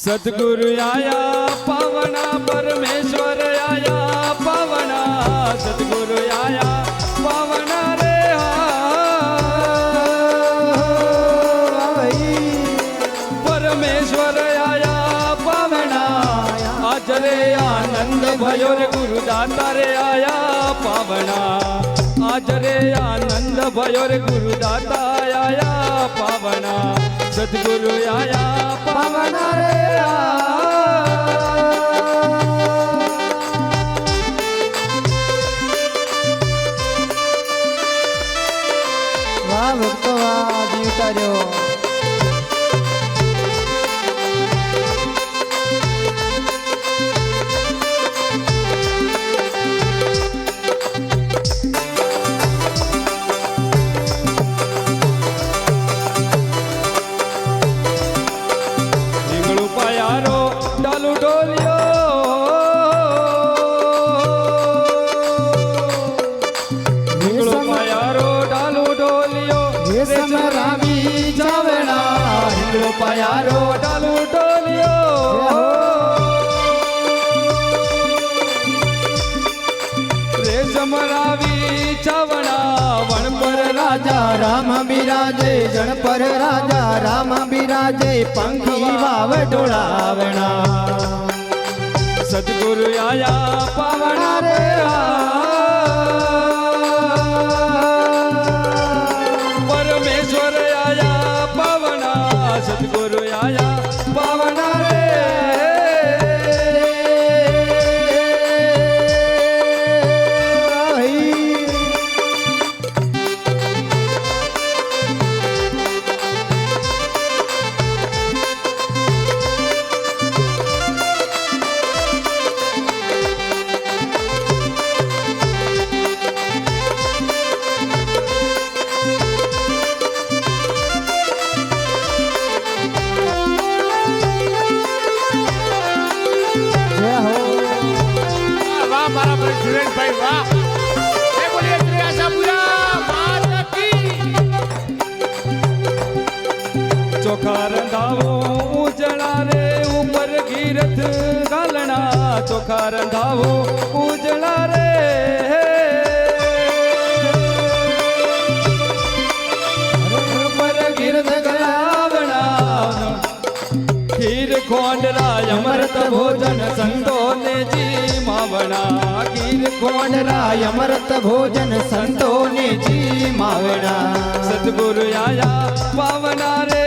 सतगुरु आया पावना परमेश्वर आया पावना सतगुरु आया पावना रे परमेश्वर आया पावना आज रे आनंद भयो रे गुरुदाता रे आया पावना आज रे आनंद भयो रे गुरुदाता आया पावना सतगुरु आया पावना रे वाह भक्तो वाह जीवतार्यो पायारो डालू डोलियो रेशम रावी चावना वन पर राजा राम बिराजे जन पर राजा राम बिराजे पंखी वाव डोलावना सतगुरु आया पावना रे परमेश्वर आया पावना सतगुरु आया पावना रे भाई वाह बोलिए श्री आशापुरा माता की चोखा रंधावो उजड़ा रे ऊपर गिरथ गालना चोखा रंधावो उजड़ा रे ऊपर गिरथ गावना खीर खोंडरा अमृत भोजन संतो ने जी मावना खीर खोंडरा अमृत भोजन संतो ने जी मावना सतगुरु आया पावना रे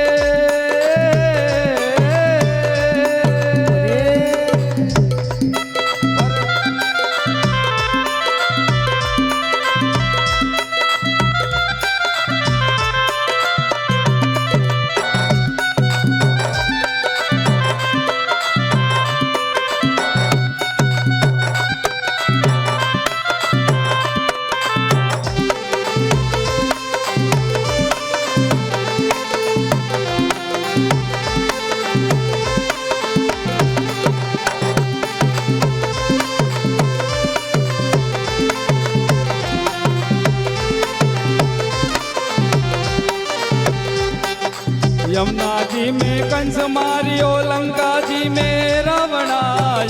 यमुना जी में कंस मारियो लंका जी में रावणा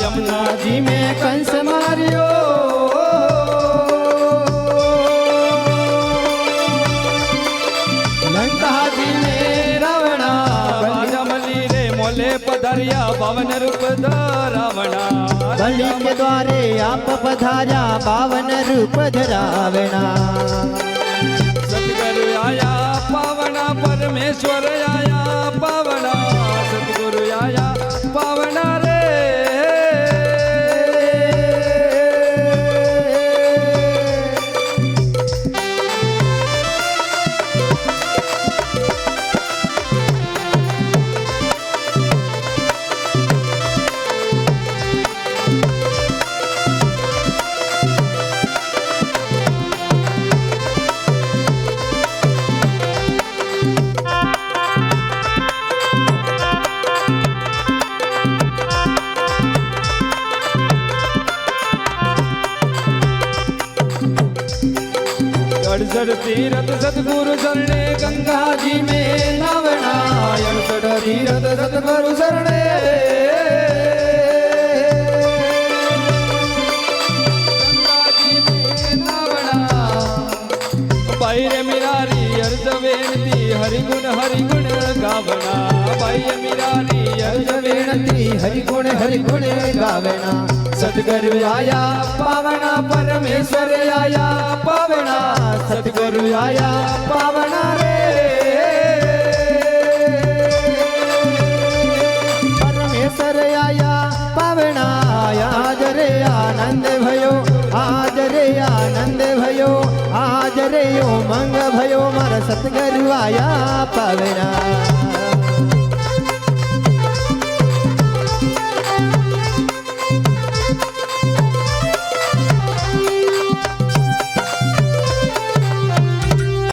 यमुना जी में कंस मारियो लंका जी में रावणा बाजमली रे मोले पधरिया पावन रूप धरावणा बलि के द्वारे आप पधार्या पावन रूप धरावना सतगुरु आया पावना परमेश्वर आया पावना सतगुरु आया पावना रे अड़सठ तीरथ सतगुरु शरणे गंगा जी में नावना अड़सठ તીરથ સતગુરુ શરણે બાઈ મીરારી અર્ધ વેણતી હરિગુણ ગાવણા બાઈ મીરારી અર્ધ વેણતી હરિગુણ ગાવના સદગુરુ આયા પાવના પરમેશ્વર આયા પાવના સદગુરુ આયા પાવના રે પરમેશ્વર આયા પાવના આજ રે આનંદ ભયો આજ રે આનંદ ભયો આજ રે ઉમંગ ભયો મારા સદગુરુ આયા પાવના